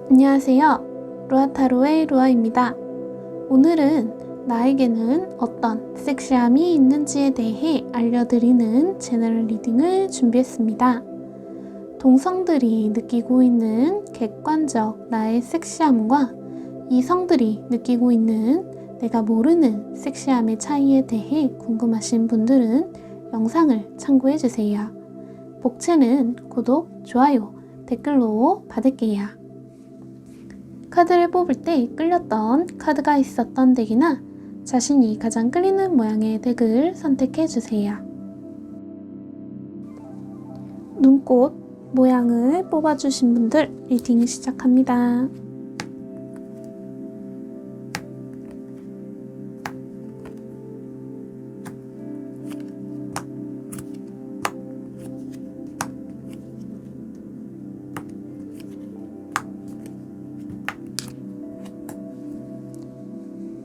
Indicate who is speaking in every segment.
Speaker 1: 안녕하세요. 루아타로의 루아입니다. 오늘은 나에게는 어떤 섹시함이 있는지에 대해 알려드리는 제너럴 리딩을 준비했습니다. 동성들이 느끼고 있는 객관적 나의 섹시함과 이성들이 느끼고 있는 내가 모르는 섹시함의 차이에 대해 궁금하신 분들은 영상을 참고해주세요. 복채는 구독, 좋아요, 댓글로 받을게요. 카드를 뽑을 때 끌렸던 카드가 있었던 덱이나 자신이 가장 끌리는 모양의 덱을 선택해주세요. 눈꽃 모양을 뽑아주신 분들 리딩 시작합니다.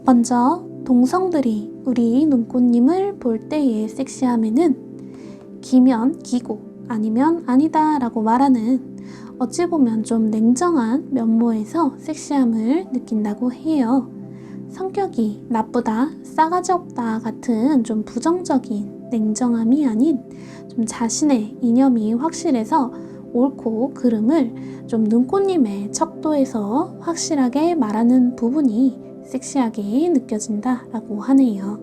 Speaker 1: 먼저 동성들이 우리 눈꽃님을 볼 때의 섹시함에는 기면 기고 아니면 아니다 라고 말하는 어찌 보면 좀 냉정한 면모에서 섹시함을 느낀다고 해요. 성격이 나쁘다, 싸가지 없다 같은 좀 부정적인 냉정함이 아닌 좀 자신의 이념이 확실해서 옳고 그름을 좀 눈꽃님의 척도에서 확실하게 말하는 부분이 섹시하게 느껴진다 라고 하네요.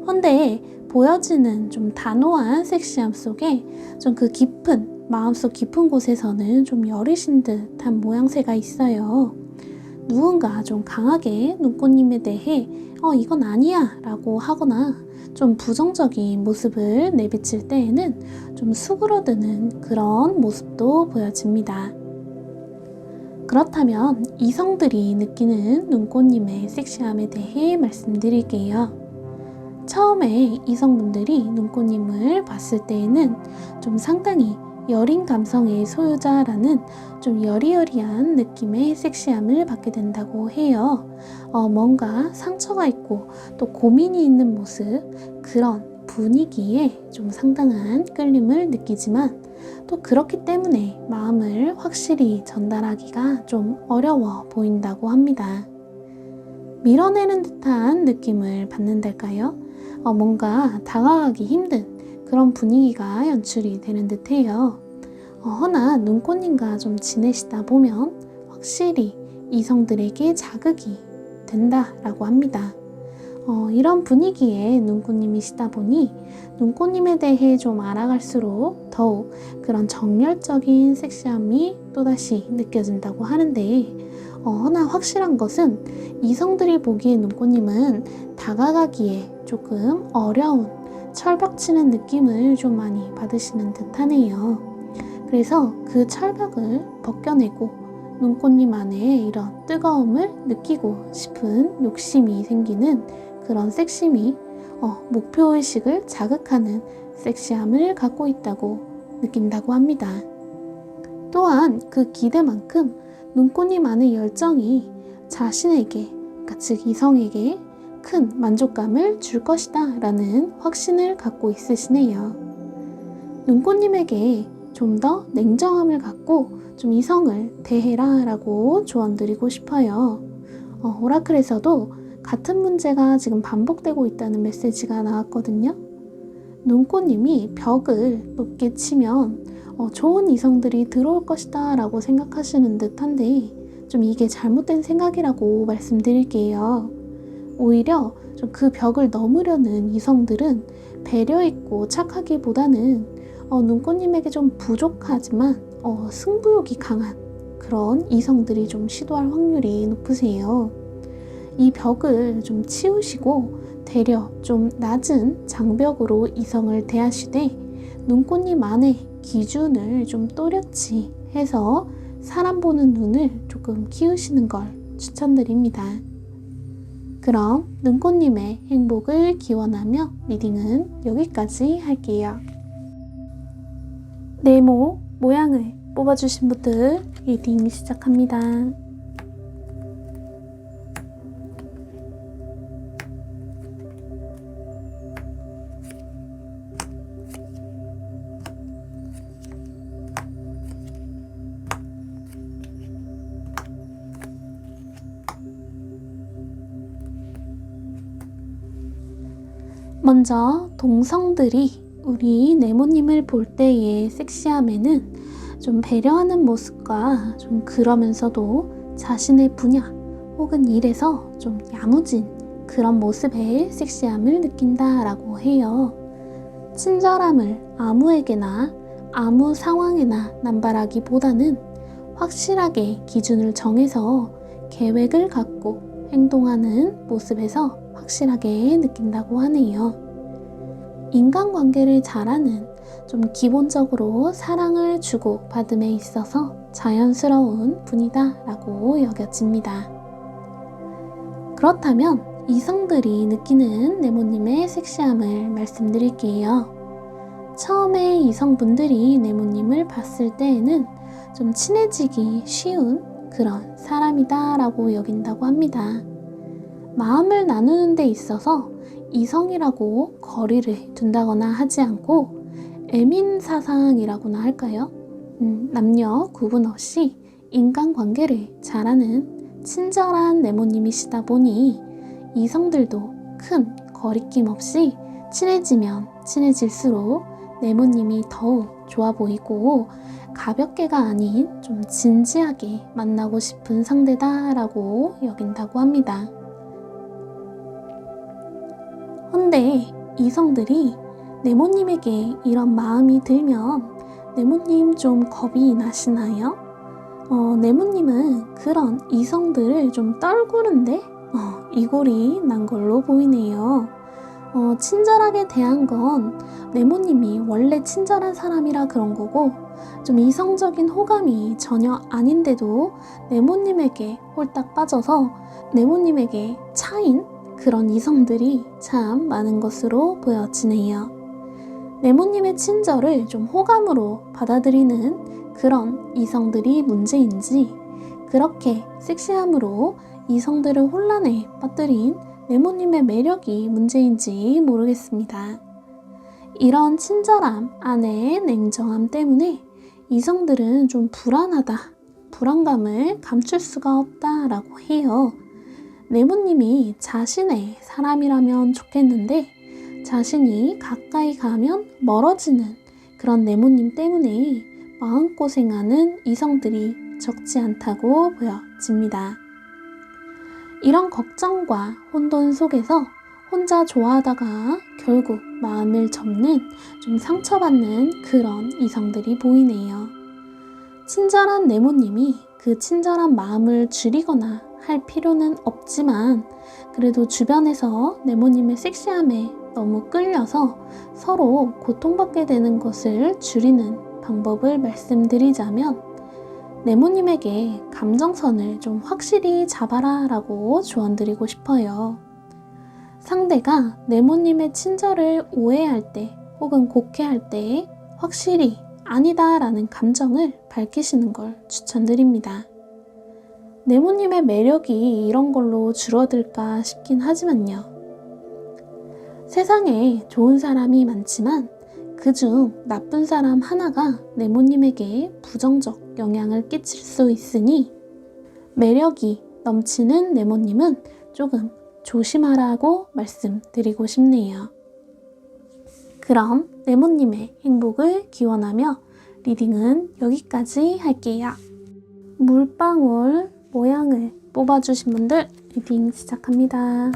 Speaker 1: 헌데 보여지는 좀 단호한 섹시함 속에 좀 그 깊은 마음속 깊은 곳에서는 좀 여리신 듯한 모양새가 있어요. 누군가 좀 강하게 눈꽃님에 대해 이건 아니야 라고 하거나 좀 부정적인 모습을 내비칠 때에는 좀 수그러드는 그런 모습도 보여집니다. 그렇다면 이성들이 느끼는 눈꽃님의 섹시함에 대해 말씀드릴게요. 처음에 이성분들이 눈꽃님을 봤을 때에는 좀 상당히 여린 감성의 소유자라는 좀 여리여리한 느낌의 섹시함을 받게 된다고 해요. 뭔가 상처가 있고 또 고민이 있는 모습, 그런 분위기에 좀 상당한 끌림을 느끼지만 또 그렇기 때문에 마음을 확실히 전달하기가 좀 어려워 보인다고 합니다. 밀어내는 듯한 느낌을 받는달까요? 뭔가 다가가기 힘든 그런 분위기가 연출이 되는 듯해요. 허나 눈꽃님과 좀 지내시다 보면 확실히 이성들에게 자극이 된다라고 합니다. 이런 분위기에 눈꽃님이시다 보니 눈꽃님에 대해 좀 알아갈수록 더욱 그런 정열적인 섹시함이 또다시 느껴진다고 하는데 허나 확실한 것은 이성들이 보기에 눈꽃님은 다가가기에 조금 어려운 철벽치는 느낌을 좀 많이 받으시는 듯하네요. 그래서 그 철벽을 벗겨내고 눈꽃님 안에 이런 뜨거움을 느끼고 싶은 욕심이 생기는 그런 섹시미, 목표의식을 자극하는 섹시함을 갖고 있다고 느낀다고 합니다. 또한 그 기대만큼 눈꽃님 안의 열정이 자신에게, 즉 이성에게 큰 만족감을 줄 것이다 라는 확신을 갖고 있으시네요. 눈꽃님에게 좀 더 냉정함을 갖고 좀 이성을 대해라 라고 조언드리고 싶어요. 오라클에서도 같은 문제가 지금 반복되고 있다는 메시지가 나왔거든요. 눈꽃님이 벽을 높게 치면 좋은 이성들이 들어올 것이다 라고 생각하시는 듯한데 좀 이게 잘못된 생각이라고 말씀드릴게요. 오히려 좀 그 벽을 넘으려는 이성들은 배려있고 착하기보다는 눈꽃님에게 좀 부족하지만 승부욕이 강한 그런 이성들이 좀 시도할 확률이 높으세요. 이 벽을 좀 치우시고 되려 좀 낮은 장벽으로 이성을 대하시되 눈꽃님 안의 기준을 좀 또렷이 해서 사람 보는 눈을 조금 키우시는 걸 추천드립니다. 그럼 눈꽃님의 행복을 기원하며 리딩은 여기까지 할게요. 네모 모양을 뽑아주신 분들 리딩 시작합니다. 먼저 동성들이 우리 네모님을 볼 때의 섹시함에는 좀 배려하는 모습과 좀 그러면서도 자신의 분야 혹은 일에서 좀 야무진 그런 모습의 섹시함을 느낀다라고 해요. 친절함을 아무에게나 아무 상황에나 남발하기보다는 확실하게 기준을 정해서 계획을 갖고 행동하는 모습에서 확실하게 느낀다고 하네요. 인간관계를 잘하는 좀 기본적으로 사랑을 주고 받음에 있어서 자연스러운 분이다 라고 여겨집니다. 그렇다면 이성들이 느끼는 네모님의 섹시함을 말씀드릴게요. 처음에 이성분들이 네모님을 봤을 때에는 좀 친해지기 쉬운 그런 사람이다 라고 여긴다고 합니다. 마음을 나누는 데 있어서 이성이라고 거리를 둔다거나 하지 않고 애민사상이라고나 할까요? 남녀 구분 없이 인간관계를 잘하는 친절한 네모님이시다 보니 이성들도 큰 거리낌 없이 친해지면 친해질수록 네모님이 더욱 좋아 보이고 가볍게가 아닌 좀 진지하게 만나고 싶은 상대다라고 여긴다고 합니다. 근데 이성들이 네모님에게 이런 마음이 들면 네모님 좀 겁이 나시나요? 네모님은 그런 이성들을 좀 떨구는데 이골이 난 걸로 보이네요. 친절하게 대한 건 네모님이 원래 친절한 사람이라 그런 거고 좀 이성적인 호감이 전혀 아닌데도 네모님에게 홀딱 빠져서 네모님에게 차인 그런 이성들이 참 많은 것으로 보여지네요. 네모님의 친절을 좀 호감으로 받아들이는 그런 이성들이 문제인지 그렇게 섹시함으로 이성들을 혼란에 빠뜨린 네모님의 매력이 문제인지 모르겠습니다. 이런 친절함 안에 냉정함 때문에 이성들은 좀 불안하다, 불안감을 감출 수가 없다라고 해요. 네모님이 자신의 사람이라면 좋겠는데 자신이 가까이 가면 멀어지는 그런 네모님 때문에 마음고생하는 이성들이 적지 않다고 보여집니다. 이런 걱정과 혼돈 속에서 혼자 좋아하다가 결국 마음을 접는 좀 상처받는 그런 이성들이 보이네요. 친절한 네모님이 그 친절한 마음을 줄이거나 할 필요는 없지만 그래도 주변에서 네모님의 섹시함에 너무 끌려서 서로 고통받게 되는 것을 줄이는 방법을 말씀드리자면 네모님에게 감정선을 좀 확실히 잡아라 라고 조언드리고 싶어요. 상대가 네모님의 친절을 오해할 때 혹은 곡해할 때 확실히 아니다 라는 감정을 밝히시는 걸 추천드립니다. 네모님의 매력이 이런 걸로 줄어들까 싶긴 하지만요. 세상에 좋은 사람이 많지만 그중 나쁜 사람 하나가 네모님에게 부정적 영향을 끼칠 수 있으니 매력이 넘치는 네모님은 조금 조심하라고 말씀드리고 싶네요. 그럼 네모님의 행복을 기원하며 리딩은 여기까지 할게요. 물방울 모양을 뽑아주신 분들 리딩 시작합니다.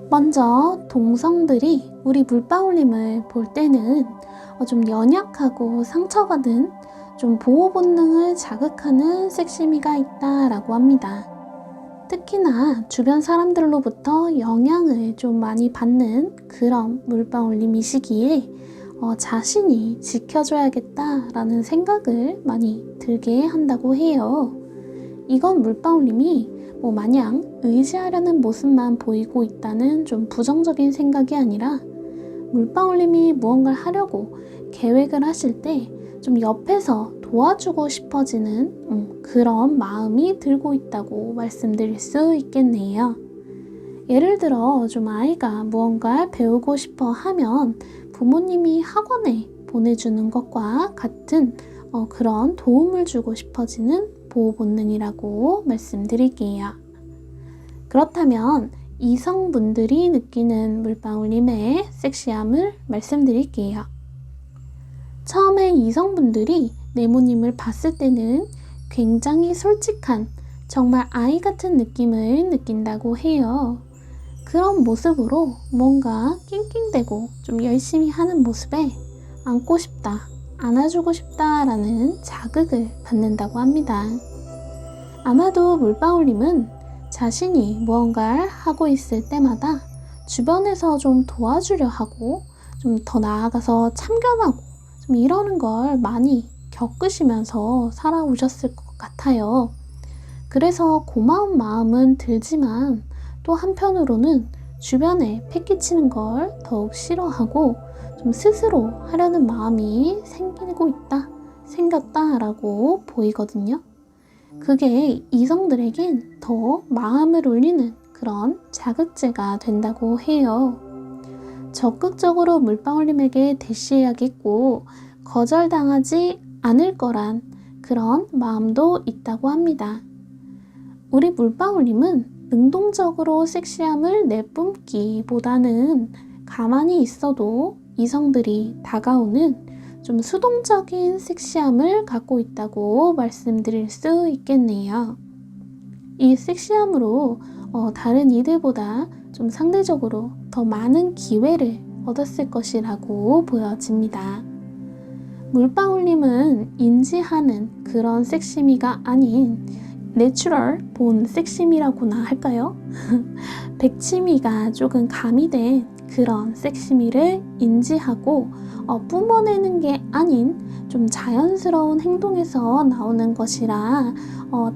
Speaker 1: 먼저 동성들이 우리 물방울님을 볼 때는 좀 연약하고 상처받은 좀 보호 본능을 자극하는 섹시미가 있다라고 합니다. 특히나 주변 사람들로부터 영향을 좀 많이 받는 그런 물방울님이시기에 자신이 지켜줘야겠다라는 생각을 많이 들게 한다고 해요. 이건 물방울님이 마냥 의지하려는 모습만 보이고 있다는 좀 부정적인 생각이 아니라 물방울님이 무언가를 하려고 계획을 하실 때 좀 옆에서 도와주고 싶어지는 그런 마음이 들고 있다고 말씀드릴 수 있겠네요. 예를 들어 좀 아이가 무언가 배우고 싶어 하면 부모님이 학원에 보내주는 것과 같은 그런 도움을 주고 싶어지는 보호 본능이라고 말씀드릴게요. 그렇다면 이성분들이 느끼는 물방울님의 섹시함을 말씀드릴게요. 처음에 이성분들이 네모님을 봤을 때는 굉장히 솔직한 정말 아이 같은 느낌을 느낀다고 해요. 그런 모습으로 뭔가 낑낑대고 좀 열심히 하는 모습에 안고 싶다, 안아주고 싶다라는 자극을 받는다고 합니다. 아마도 물방울님은 자신이 무언가를 하고 있을 때마다 주변에서 좀 도와주려 하고 좀 더 나아가서 참견하고 좀 이러는 걸 많이 겪으시면서 살아오셨을 것 같아요. 그래서 고마운 마음은 들지만 또 한편으로는 주변에 패기치는 걸 더욱 싫어하고 좀 스스로 하려는 마음이 생겼다라고 보이거든요. 그게 이성들에겐 더 마음을 울리는 그런 자극제가 된다고 해요. 적극적으로 물방울님에게 대시해야겠고 거절당하지 않을 거란 그런 마음도 있다고 합니다. 우리 물방울님은 능동적으로 섹시함을 내뿜기보다는 가만히 있어도 이성들이 다가오는 좀 수동적인 섹시함을 갖고 있다고 말씀드릴 수 있겠네요. 이 섹시함으로 다른 이들보다 좀 상대적으로 더 많은 기회를 얻었을 것이라고 보여집니다. 물방울님은 인지하는 그런 섹시미가 아닌 내추럴 본 섹시미라고나 할까요? 백치미가 조금 가미된 그런 섹시미를 인지하고 뿜어내는 게 아닌 좀 자연스러운 행동에서 나오는 것이라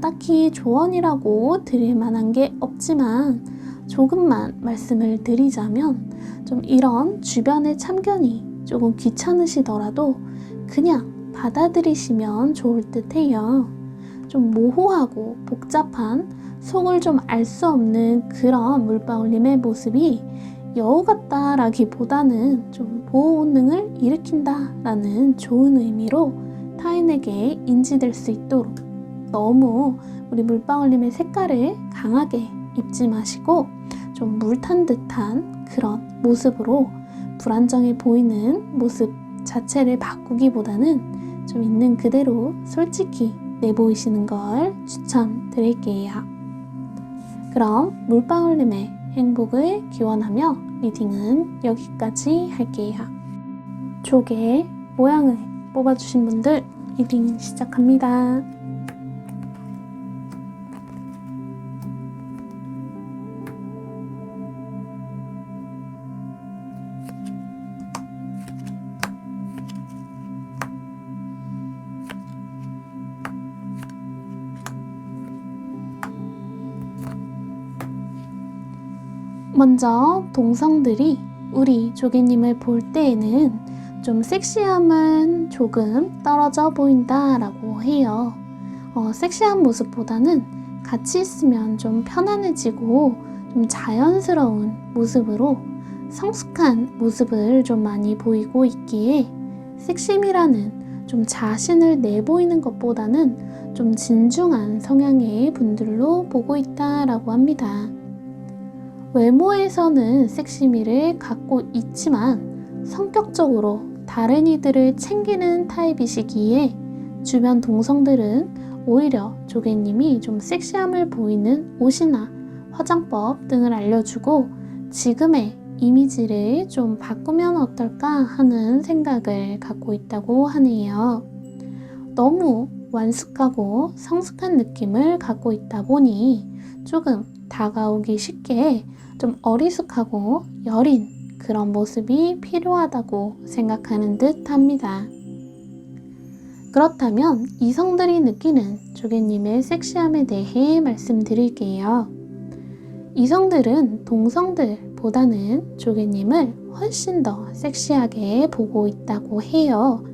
Speaker 1: 딱히 조언이라고 드릴 만한 게 없지만 조금만 말씀을 드리자면 좀 이런 주변의 참견이 조금 귀찮으시더라도 그냥 받아들이시면 좋을 듯 해요. 좀 모호하고 복잡한 속을 좀 알 수 없는 그런 물방울님의 모습이 여우 같다라기보다는 좀 보호 본능을 일으킨다라는 좋은 의미로 타인에게 인지될 수 있도록 너무 우리 물방울님의 색깔을 강하게 입지 마시고 좀 물탄 듯한 그런 모습으로 불안정해 보이는 모습 자체를 바꾸기보다는 좀 있는 그대로 솔직히 내보이시는 걸 추천드릴게요. 그럼 물방울님의 행복을 기원하며 리딩은 여기까지 할게요. 조개 모양을 뽑아주신 분들 리딩 시작합니다. 먼저 동성들이 우리 조개님을 볼 때에는 좀 섹시함은 조금 떨어져 보인다 라고 해요. 섹시한 모습보다는 같이 있으면 좀 편안해지고 좀 자연스러운 모습으로 성숙한 모습을 좀 많이 보이고 있기에 섹심이라는 좀 자신을 내보이는 것보다는 좀 진중한 성향의 분들로 보고 있다라고 합니다. 외모에서는 섹시미를 갖고 있지만 성격적으로 다른 이들을 챙기는 타입이시기에 주변 동성들은 오히려 조개님이 좀 섹시함을 보이는 옷이나 화장법 등을 알려주고 지금의 이미지를 좀 바꾸면 어떨까 하는 생각을 갖고 있다고 하네요. 너무 완숙하고 성숙한 느낌을 갖고 있다 보니 조금 다가오기 쉽게 좀 어리숙하고 여린 그런 모습이 필요하다고 생각하는 듯 합니다. 그렇다면 이성들이 느끼는 조개님의 섹시함에 대해 말씀드릴게요. 이성들은 동성들보다는 조개님을 훨씬 더 섹시하게 보고 있다고 해요.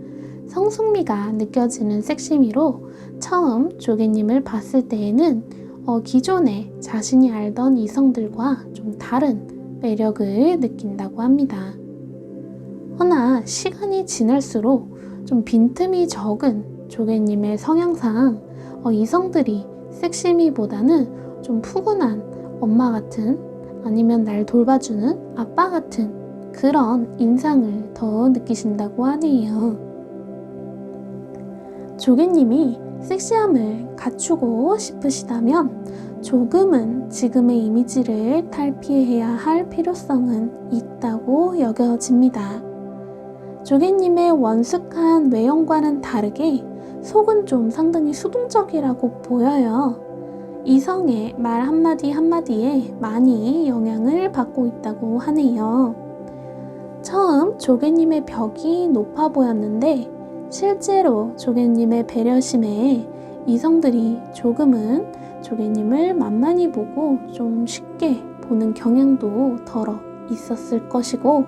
Speaker 1: 성숙미가 느껴지는 섹시미로 처음 조개님을 봤을 때에는 기존에 자신이 알던 이성들과 좀 다른 매력을 느낀다고 합니다. 허나 시간이 지날수록 좀 빈틈이 적은 조개님의 성향상 이성들이 섹시미보다는 좀 푸근한 엄마 같은, 아니면 날 돌봐주는 아빠 같은 그런 인상을 더 느끼신다고 하네요. 조개님이 섹시함을 갖추고 싶으시다면 조금은 지금의 이미지를 탈피해야 할 필요성은 있다고 여겨집니다. 조개님의 원숙한 외형과는 다르게 속은 좀 상당히 수동적이라고 보여요. 이성의 말 한마디 한마디에 많이 영향을 받고 있다고 하네요. 처음 조개님의 벽이 높아 보였는데 실제로 조개님의 배려심에 이성들이 조금은 조개님을 만만히 보고 좀 쉽게 보는 경향도 덜어 있었을 것이고,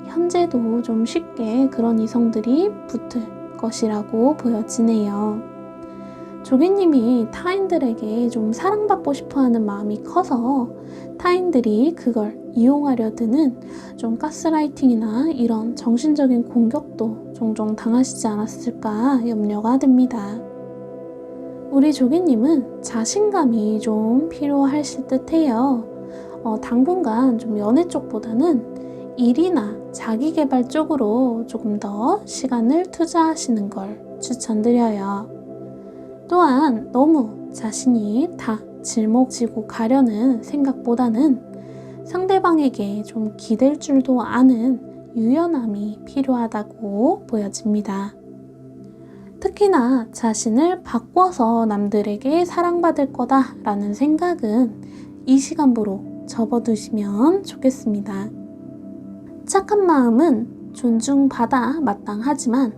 Speaker 1: 현재도 좀 쉽게 그런 이성들이 붙을 것이라고 보여지네요. 조개님이 타인들에게 좀 사랑받고 싶어하는 마음이 커서 타인들이 그걸 이용하려 드는 좀 가스라이팅이나 이런 정신적인 공격도 종종 당하시지 않았을까 염려가 됩니다. 우리 조개님은 자신감이 좀 필요하실 듯해요. 당분간 좀 연애 쪽보다는 일이나 자기개발 쪽으로 조금 더 시간을 투자하시는 걸 추천드려요. 또한 너무 자신이 다 짊어지고 가려는 생각보다는 상대방에게 좀 기댈 줄도 아는 유연함이 필요하다고 보여집니다. 특히나 자신을 바꿔서 남들에게 사랑받을 거다라는 생각은 이 시간부로 접어두시면 좋겠습니다. 착한 마음은 존중받아 마땅하지만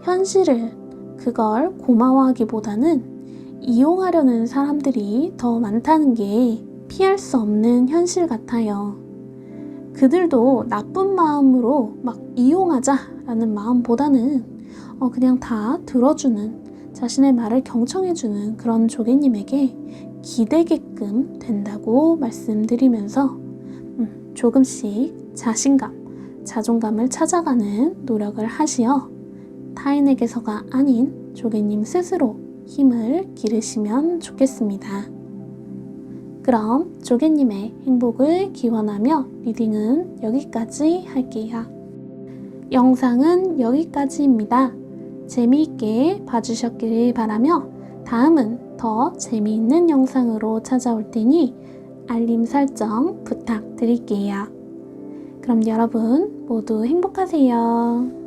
Speaker 1: 현실을 그걸 고마워하기보다는 이용하려는 사람들이 더 많다는 게 피할 수 없는 현실 같아요. 그들도 나쁜 마음으로 막 이용하자라는 마음보다는 그냥 다 들어주는, 자신의 말을 경청해주는 그런 조개님에게 기대게끔 된다고 말씀드리면서 조금씩 자신감, 자존감을 찾아가는 노력을 하시어 타인에게서가 아닌 조개님 스스로 힘을 기르시면 좋겠습니다. 그럼 조개님의 행복을 기원하며 리딩은 여기까지 할게요. 영상은 여기까지입니다. 재미있게 봐주셨기를 바라며 다음은 더 재미있는 영상으로 찾아올 테니 알림 설정 부탁드릴게요. 그럼 여러분 모두 행복하세요.